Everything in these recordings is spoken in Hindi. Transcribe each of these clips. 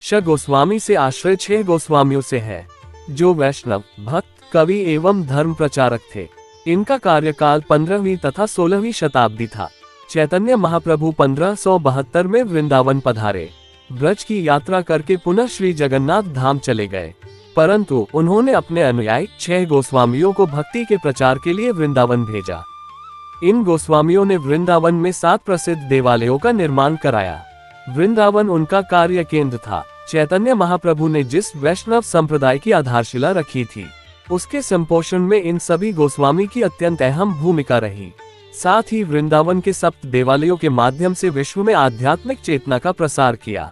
श गोस्वामी से आश्रय 6 गोस्वामियों से है, जो वैष्णव भक्त, कवि एवं धर्म प्रचारक थे। इनका कार्यकाल 15वीं तथा 16वीं शताब्दी था। चैतन्य महाप्रभु 1572 में वृंदावन पधारे। ब्रज की यात्रा करके पुनः श्री जगन्नाथ धाम चले गए, परंतु उन्होंने अपने अनुयायी 6 गोस्वामियों को भक्ति के प्रचार के लिए वृंदावन भेजा। इन गोस्वामियों ने वृंदावन में 7 प्रसिद्ध देवालयों का निर्माण कराया। वृंदावन उनका कार्य केंद्र था। चैतन्य महाप्रभु ने जिस वैष्णव संप्रदाय की आधारशिला रखी थी, उसके संपोषण में इन सभी गोस्वामी की अत्यंत अहम भूमिका रही। साथ ही वृंदावन के 7 देवालयों के माध्यम से विश्व में आध्यात्मिक चेतना का प्रसार किया।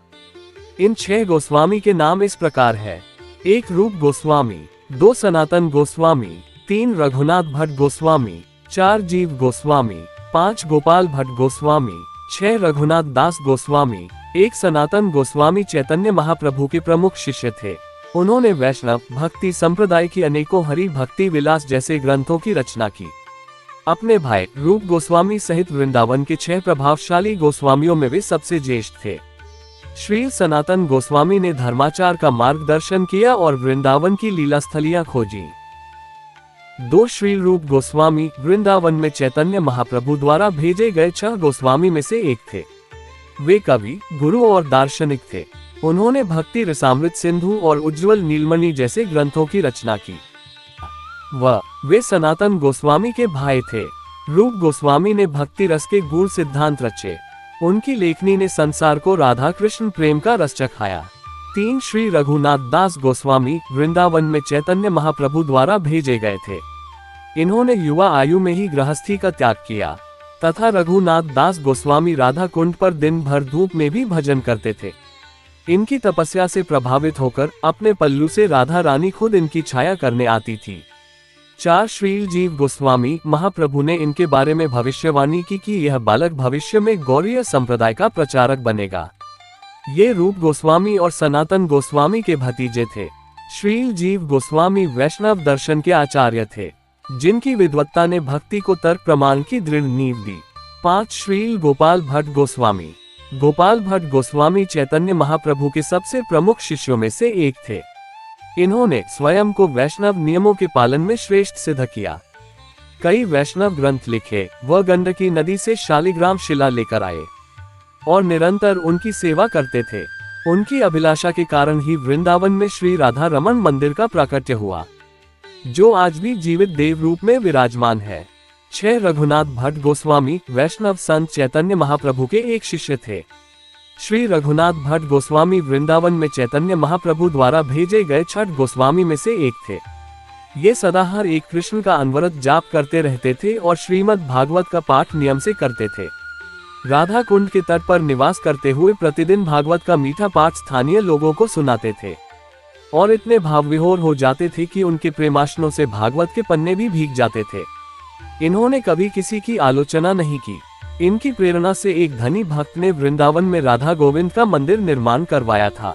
इन 6 गोस्वामी के नाम इस प्रकार है: 1 रूप गोस्वामी, 2 सनातन गोस्वामी, 3 रघुनाथ भट्ट गोस्वामी, 4 जीव गोस्वामी, 5 गोपाल भट्ट गोस्वामी, 6 रघुनाथ दास गोस्वामी। 1 सनातन गोस्वामी चैतन्य महाप्रभु के प्रमुख शिष्य थे। उन्होंने वैष्णव भक्ति संप्रदाय की अनेकों हरि भक्ति विलास जैसे ग्रंथों की रचना की। अपने भाई रूप गोस्वामी सहित वृंदावन के 6 प्रभावशाली गोस्वामियों में वे सबसे ज्येष्ठ थे। श्री सनातन गोस्वामी ने धर्माचार का मार्गदर्शन किया और वृंदावन की लीला स्थलियां खोजी। 2 श्री रूप गोस्वामी वृंदावन में चैतन्य महाप्रभु द्वारा भेजे गए 6 गोस्वामी में से एक थे। वे कवि, गुरु और दार्शनिक थे। उन्होंने भक्ति रसामृत सिंधु और उज्ज्वल नीलमणि जैसे ग्रंथों की रचना की। वे सनातन गोस्वामी के भाई थे। रूप गोस्वामी ने भक्ति रस के गूढ़ सिद्धांत रचे। उनकी लेखनी ने संसार को राधा कृष्ण प्रेम का रस चखाया। 3 श्री रघुनाथ दास गोस्वामी वृंदावन में चैतन्य महाप्रभु द्वारा भेजे गए थे। इन्होंने युवा आयु में ही गृहस्थी का त्याग किया तथा रघुनाथ दास गोस्वामी राधा कुंड पर दिन भर धूप में भी भजन करते थे। इनकी तपस्या से प्रभावित होकर अपने पल्लू से राधा रानी खुद इनकी छाया करने आती थी। 4 श्री जीव गोस्वामी महाप्रभु ने इनके बारे में भविष्यवाणी की कि यह बालक भविष्य में गौड़ीय संप्रदाय का प्रचारक बनेगा। ये रूप गोस्वामी और सनातन गोस्वामी के भतीजे थे। श्री जीव गोस्वामी वैष्णव दर्शन के आचार्य थे, जिनकी विद्वत्ता ने भक्ति को तर्क प्रमाण की दृढ़ नींव दी। 5 श्री गोपाल भट्ट गोस्वामी। गोपाल भट्ट गोस्वामी चैतन्य महाप्रभु के सबसे प्रमुख शिष्यों में से एक थे। इन्होंने स्वयं को वैष्णव नियमों के पालन में श्रेष्ठ सिद्ध किया। कई वैष्णव ग्रंथ लिखे। वह गंडकी नदी से शालिग्राम शिला लेकर आए और निरंतर उनकी सेवा करते थे। उनकी अभिलाषा के कारण ही वृंदावन में श्री राधा रमन मंदिर का प्राकट्य हुआ, जो आज भी जीवित देव रूप में विराजमान है। 6 रघुनाथ भट्ट गोस्वामी वैष्णव संत चैतन्य महाप्रभु के एक शिष्य थे। श्री रघुनाथ भट्ट गोस्वामी वृंदावन में चैतन्य महाप्रभु द्वारा भेजे गए 6 गोस्वामी में से एक थे। ये सदा हर एक कृष्ण का अनवरत जाप करते रहते थे और श्रीमद् भागवत का पाठ नियम से करते थे। राधा कुंड के तट पर निवास करते हुए प्रतिदिन भागवत का मीठा पाठ स्थानीय लोगों को सुनाते थे और इतने भावविभोर हो जाते थे कि उनके प्रेमाश्नों से भागवत के पन्ने भी भीग जाते थे। इन्होंने कभी किसी की आलोचना नहीं की। इनकी प्रेरणा से एक धनी भक्त ने वृंदावन में राधा गोविंद का मंदिर निर्माण करवाया था।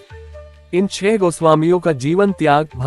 इन 6 गोस्वामियों का जीवन त्याग